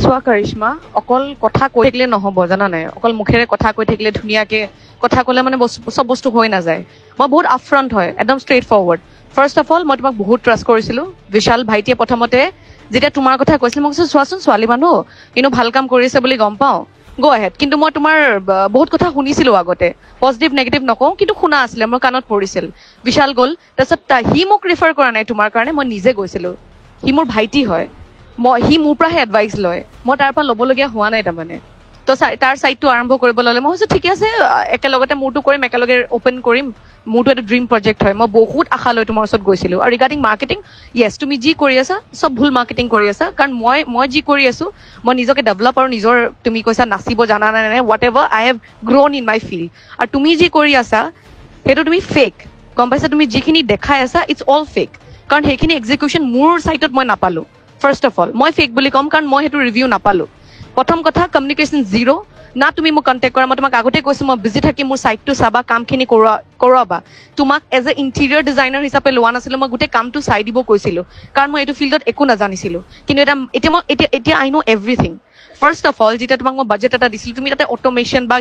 চোৱা কৰিশ্মা অকল কথা কৈ থাকিলে নহব জানা নাই অকল মুখেৰে কথা কৈ থাকিলে ধুনীয়াকে কথা ক'লে মানে সব বস্তু হৈ নাযায় মই বহুত আপফ্ৰণ্ট হয় একদম straightforward first of all মই তোমাক বহুত ট্ৰাষ্ট কৰিছিলো বিশাল ভাইটিয়ে প্ৰথমতে যেতিয়া তোমাৰ কথা কৈছিল মই কৈছো চোৱাচোন ছোৱালী মানুহ কিন্তু ভাল কাম কৰিছে বুলি গম পাওঁ গো আহেড কিন্তু মই তোমাৰ বহুত কথা শুনিছিলো আগতে পজিটিভ নেগেটিভ নকওঁ কিন্তু শুনা আছিলে মোৰ কাণত পৰিছিল বিশাল গ'ল তাৰপিছত সি মোক ৰিফাৰ কৰা নাই তোমাৰ কাৰণে মই নিজে গৈছিলো সি মোৰ ভাইটি হয় সি মোৰ পৰাহে এডভাইচ লয় মই তাৰ পৰা ল'বলগীয়া হোৱা নাই তাৰমানে তো তাৰ চাইডটো আৰম্ভ কৰিব ল'লে মই ভাবিছো ঠিকে আছে একেলগতে মোৰটো কৰিম একেলগে অপেন কৰিম মোৰটো এটা ড্ৰিম প্ৰজেক্ট হয় মই বহুত আশা লৈ তোমাৰ ওচৰত গৈছিলো আৰু ৰিগাৰ্ডিং মাৰ্কেটিং য়েছ তুমি যি কৰি আছা চব ভুল মাৰ্কেটিং কৰি আছা কাৰণ মই যি কৰি আছো মই নিজকে ডেভেলপ আৰু নিজৰ তুমি কৈছা নাচিব জানা নাই whatever I have grown in my field আৰু তুমি যি কৰি আছা সেইটো তুমি ফেক গম পাইছা তুমি যিখিনি দেখাই আছা ইটছ অল ফেক কাৰণ সেইখিনি এক্সিকিউশ্যন মোৰ চাইটত মই নাপালো ফাৰ্ষ্ট অফ অল মই ফেক বুলি ক'ম কাৰণ মই সেইটো ৰিভিউ নাপালো প্ৰথম কথা কমিউনিকেশ্যন জিৰ' না তুমি মোক কণ্টেক্ট কৰা মই তোমাক আগতে কৈছো মই বিজি থাকি মোৰ চাইটটো চাবা কামখিনি কৰোৱাবা তোমাক এজ এ ইণ্টেৰিয়ৰ ডিজাইনাৰ হিচাপে লোৱা নাছিলো মই গোটেই কামটো চাই দিব কৈছিলো কাৰণ মই এইটো ফিল্ডত একো নাজানিছিলো কিন্তু এতিয়া আই ন' এভৰিথিং ফাৰ্ষ্ট অফ অল যেতিয়া তোমাক মই বাজেট এটা দিছিলো তুমি তাতে অট'মেশ্যন বা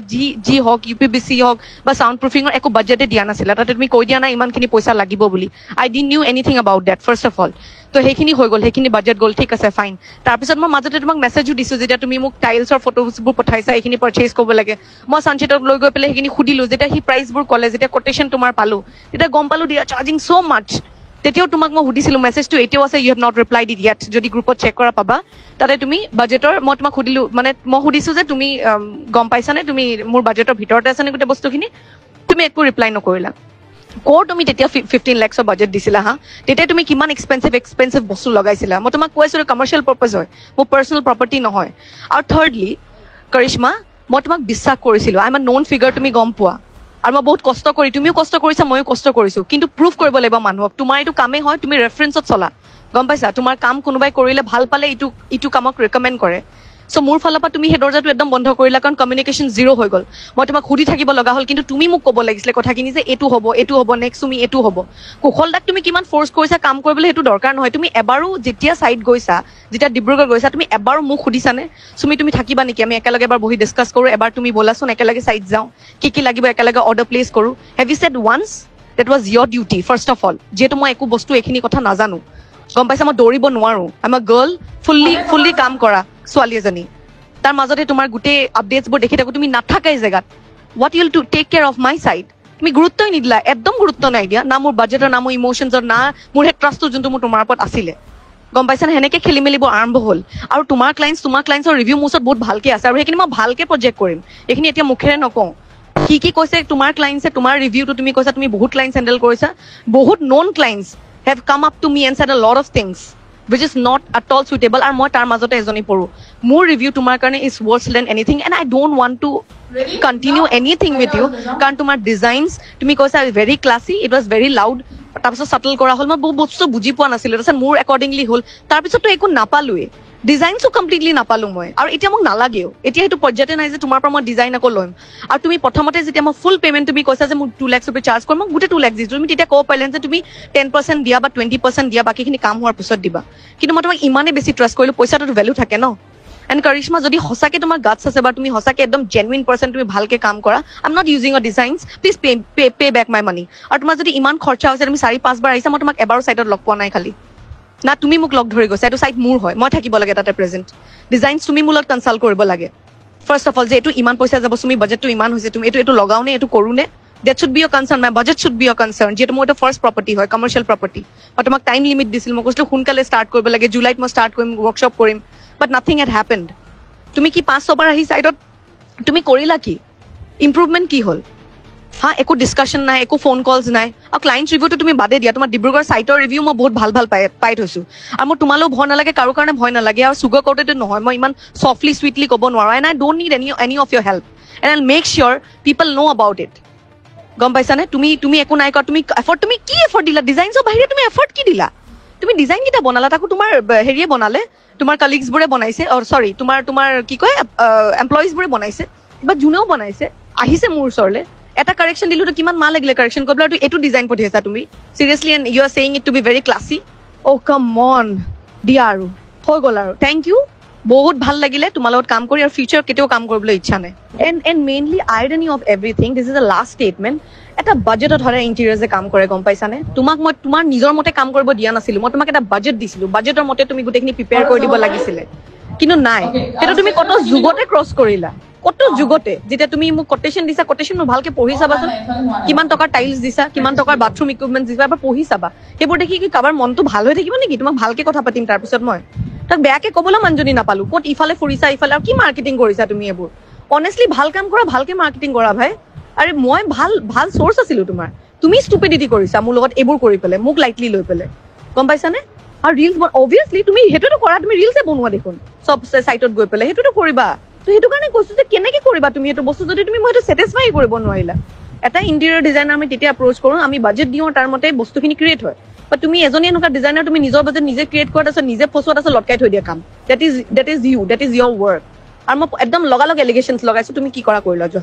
যি হওক UPVC হওক বা চাউণ্ড প্ৰুফিঙৰ একো বাজেটে দিয়া নাছিলা তাতে তুমি কৈ দিয়া নাই ইমানখিনি পইচা লাগিব বুলি I didn't know anything about that first of all তো সেইখিনি হৈ গ'ল সেইখিনি বাজেট গ'ল ঠিক আছে ফাইন তাৰপিছত মই মাজতে তোমাক মেছেজো দিছো যেতিয়া তুমি মোক টাইলছৰ ফটোবোৰ পঠাইছা এইখিনি পাৰ্চেজ কৰিব লাগে মই ছানছেটক লৈ গৈ পেলাই সেইখিনি সুধিলো যেতিয়া সি প্ৰাইচবোৰ ক'লে যেতিয়া কোটেশ্যন তোমাৰ পালো তেতিয়া গম পালো দিয়া চাৰ্জিং চ' মাছ তেতিয়াও তোমাক মই সুধিছিলো মেছেজটো এতিয়াও আছে you have not replied it yet যদি গ্ৰুপত চেক কৰা পাবা তাতে তুমি বাজেটৰ মই তোমাক সুধিলো মানে মই সুধিছো যে তুমি গম পাইছানে তুমি মোৰ বাজেটৰ ভিতৰতে আছেনে গোটেই বস্তুখিনি তুমি একো ৰিপ্লাই নকৰিলা তুমি তেতিয়া 15 lakhs বাজেট দিছিলা হা তেতিয়া তুমি কিমান এক্সপেঞ্চিভ বস্তু লগাইছিলা মই তোমাক কৈছো কমাৰ্চিয়েল পাৰ্পাজ হয় মোৰ পাৰ্চনেল প্ৰপাৰ্টি নহয় আৰু থাৰ্ডলি কৰিশ্মা মই তোমাক বিশ্বাস কৰিছিলো I M A non figure তুমি গম পোৱা আৰু মই বহুত কষ্ট কৰি তুমিও কষ্ট কৰিছা ময়ো কষ্ট কৰিছো কিন্তু প্ৰুফ কৰিব লাগিব মানুহক তোমাৰ এইটো কামেই হয় তুমি ৰেফাৰেঞ্চত চলা গম পাইছা তোমাৰ কাম কোনোবাই কৰিলে ভাল পালে ইটো কামক ৰেকমেণ্ড কৰে চ' মোৰ ফালৰ পৰা তুমি সেই দৰ্জাটো একদম বন্ধ কৰিলা কাৰণ কমিউনিকেশ্যন জিৰ' হৈ গ'ল মই তোমাক সুধি থাকিব লগা হ'ল কিন্তু তুমি মোক ক'ব লাগিছিলে কথাখিনি যে এইটো হ'ব নেক্সট তুমি এইটো হ'ব কুশলদাক তুমি কিমান ফ'ৰ্চ কৰিছা কাম কৰিবলৈ সেইটো দৰকাৰ নহয় তুমি এবাৰো যেতিয়া চাইট গৈছা যেতিয়া ডিব্ৰুগড় গৈছা তুমি এবাৰো মোক সুধিছানে তুমি থাকিবা নেকি আমি একেলগে এবাৰ বহি ডিছকাছ কৰোঁ এবাৰ তুমি ব'লাচোন একেলগে চাইট যাওঁ কি লাগিব একেলগে অৰ্ডাৰ প্লেচ কৰোঁ have you said once that was your duty first of all যিহেতু মই একো বস্তু এইখিনি কথা নাজানো গম পাইছা মই দৌৰিব নোৱাৰো I M A girl fully কাম কৰা ছোৱালী এজনী তাৰ মাজতে তোমাৰ গোটেই আপডেটছবোৰ দেখি থাকো তুমি নাথাকাই জেগাত what you'll to take care of my side তুমি গুৰুত্বই নিদিলা একদম গুৰুত্ব নাই দিয়া না মোৰ বাজেটৰ না মোৰ ইমোশ্যনছৰ না মোৰ সেই ট্ৰাষ্টটো যোনটো মোৰ তোমাৰ ওপৰত আছিলে গম পাইছানে সেনেকে খেলি মেলিবোৰ আৰম্ভ হ'ল আৰু তোমাৰ ক্লাইণ্টছৰ ৰিভিউ মোৰ ওচৰত বহুত ভালকে আছে আৰু সেইখিনি মই ভালকে প্ৰজেক্ট কৰিম এইখিনি এতিয়া মুখেৰে নকওঁ কি কৈছে তোমাৰ ক্লাইণ্টছে তোমাৰ ৰিভিউটো তুমি কৈছা তুমি বহুত ক্লাইণ্টছ হেণ্ডেল কৰিছা বহুত non clients have come up to me and said a lot of things which is not at all suitable আৰু মই তাৰ মাজতে এজনী পঢ়ো মোৰ ৰিভিউ তোমাৰ কাৰণে is worse than anything and I don't want to continue anything with you কাৰণ তোমাৰ ডিজাইনছ তুমি কৈছা very classy it was very loud তাৰপিছত সাটল কৰা হ'ল মই বহুত বস্তু বুজি পোৱা নাছিলো তাৰপিছত মোৰ একৰ্ডিংলি হ'ল তাৰপিছততো একো নাপালোৱে ডিজাইনছো কমপ্লিটলি নাপালো মই আৰু এতিয়া মোক নালাগেও এতিয়া সেইটো পৰ্যায়তে নাই যে তোমাৰ পৰা মই ডিজাইন আকৌ ল'ম আৰু তুমি প্ৰথমতে যেতিয়া মই ফুল পেমেণ্ট তুমি কৈছা যে মোক 2 লাখ रुपए চাৰ্জ কৰিম মই গোটেই 2 লাখ দিছো তুমি তেতিয়া ক'ব পাৰিলেন যে তুমি 10% দিয়া বা 20% দিয়া বাকীখিনি কাম হোৱাৰ পিছত দিবা কিন্তু মই তোমাক ইমানেই বেছি ট্ৰাষ্ট কৰিলো পইচাটোতো ভেলু থাকে ন এণ্ড কৰিশ্মা যদি সঁচাকে তোমাৰ গাটছ আছে বা তুমি সঁচাকে একদম জেনুইন পাৰ্চন তুমি ভালকে কাম কৰা I am not using uh designs please pay back my money আৰু তোমাৰ যদি ইমান খৰচা হৈছে তুমি 4-5 বাৰ আহিছা মই তোমাক এবাৰো চাইটত লগ পোৱা নাই খালি না তুমি মোক লগ ধৰি গৈছা এইটো চাইট মোৰ হয় মই থাকিব লাগে তাতে প্ৰেজেণ্ট ডিজাইনছ তুমি মোৰ লগত কনচাল্ট কৰিব লাগে ফাৰ্ষ্ট অফ অল যে এইটো ইমান পইচা যাব তুমি বাজেটটো ইমান হৈছে তুমি এইটো লগাও নে এইটো কৰোঁ নে that should be your concern my budget should be your concern যেটো মোৰ এটা ফাৰ্ষ্ট প্ৰপাৰ্টি হয় কমাৰ্চিয়েল প্ৰপাৰ্টি মই তোমাক টাইম লিমিট দিছিল মই কৈছিলো সোনকালে ষ্টাৰ্ট কৰিব লাগে জুলাইত মই ষ্টাৰ্ট কৰিম ৱৰ্কশ্বপ কৰিম বাট নাথিং হেড হেপেণ্ড তুমি কি 500 বাৰ আহি চাইটত তুমি কৰিলা কি ইম্প্ৰুভমেণ্ট কি হ'ল হা একো ডিছকাশ্যন নাই একো ফোন কলছ নাই আৰু ক্লাইণ্টছ ৰিভিউটো তুমি বাদে দিয়া তোমাৰ ডিব্ৰুগড় চাইটৰ ৰিভিউ মই বহুত ভাল পাই থৈছো আৰু মোৰ তোমালৈও ভয় নালাগে কাৰো কাৰণে ভয় নালাগে আৰু চুগাৰ কটেড নহয় মই ইমান চফ্টলি চুইটলি ক'ব নোৱাৰো and I don't need any of your help and I make sure people know' about it গম পাইছানে তুমি একো নাই কৰা তুমি কি এফৰ্ট দিলা ডিজাইনছৰ বাহিৰে তুমি এফৰ্ট কি দিলা তুমি ডিজাইন কেইটা বনালা তাকো তোমাৰ হেৰিয়ে বনালে তোমাৰ কালিগছবোৰে বনাইছে চৰি তোমাৰ কি কয় এমপ্লয়িজবোৰে বনাইছে বা যোনেও বনাইছে আহিছে মোৰ ওচৰলৈ এটা কাৰেকশ্যন দিলো তো কিমান মাহ লাগিলে কাৰেকশ্যন কৰিবলৈ এইটো ডিজাইন পঠিয়াইছা তুমি seriously and you are saying it to be very classy oh' come on দিয়া আৰু হৈ গ'ল আৰু থেংক ইউ বহুত ভাল লাগিলে তোমাৰ লগত কাম কৰি, আৰু ফিউচাৰ কেতিয়াও কাম কৰিবলৈ ইচ্ছা নাই। And mainly irony of everything, this is the last statement, এটা বাজেটত হ'লে ইণ্টেৰিয়াৰ্ছে কাম কৰে, গম পাইছানে? তোমাক মই তোমাৰ নিজৰ মতে কাম কৰিব দিয়া নাছিলো, মই তোমাক এটা বাজেট দিছিলো, বাজেটৰ মতে তুমি গোটেইখিনি প্ৰিপেয়াৰ কৰি দিব লাগিছিলে, কিন্তু নাই, সেইটো তুমি কত যুগতে ক্ৰছ কৰিলা, কত যুগতে। যেতিয়া তুমি মোক কোটেশ্যন দিছা, কোটেশ্যন মোক ভালকে পঢ়ি চাবাচোন, কিমান টকাৰ টাইলছ দিছা, কিমান টকাৰ বাথৰুম ইকুইপমেণ্ট দিছা, এবাৰ পঢ়ি চাবা। সেইবোৰ দেখি কি কাৰোবাৰ মনটো ভাল হৈ থাকিব নেকি? তোমাক ভালকে কথা পাতিম তাৰপিছত মই তাক বেয়াকে কবলৈ মানুহজনী নাপালো, ক'ত ইফালে ফুৰিছা ইফালে, আৰু কি মাৰ্কেটিং কৰিছা তুমি এইবোৰ? অনেষ্টলি ভাল কাম কৰা, ভালকে মাৰ্কেটিং কৰা ভাই। আৰে মই ভাল চ'ৰ্চ আছিলো তোমাৰ, তুমি ষ্টুপিডিটি কৰিছা মোৰ লগত এইবোৰ কৰি পেলাই, মোক লাইটলি লৈ পেলাই, গম পাইছানে? আৰু ৰিলছ অবভিয়াছলি তুমি সেইটোতো কৰা, তুমি ৰিলছে বনোৱা দেখোন চব চাইটত গৈ পেলাই, সেইটোতো কৰিবা। তো সেইটো কাৰণে কৈছো যে কেনেকে কৰিবা তুমি সেইটো বস্তু যদি তুমি মই সেইটো ছেটিছফাই কৰিব নোৱাৰিলা। এটা ইণ্টেৰিয়ৰ ডিজাইনাৰ আমি তেতিয়া এপ্ৰ'চ কৰো, আমি বাজেট দিওঁ, তাৰ মতে বস্তুখিনি ক্ৰিয়েট হয়। বাট তুমি এজনী এনেকুৱা ডিজাইনাৰ, তুমি নিজৰ বাজেট নিজে ক্ৰিয়েট কৰা, তাৰপিছত নিজে ফচোৱা, তাৰপিছত লটকাই থৈ দিয়া কাম। That is your work. আৰু মই একদম লগালগ এলিগেশ্যনছ লগাইছো, তুমি কি কৰা কৰি লোৱা।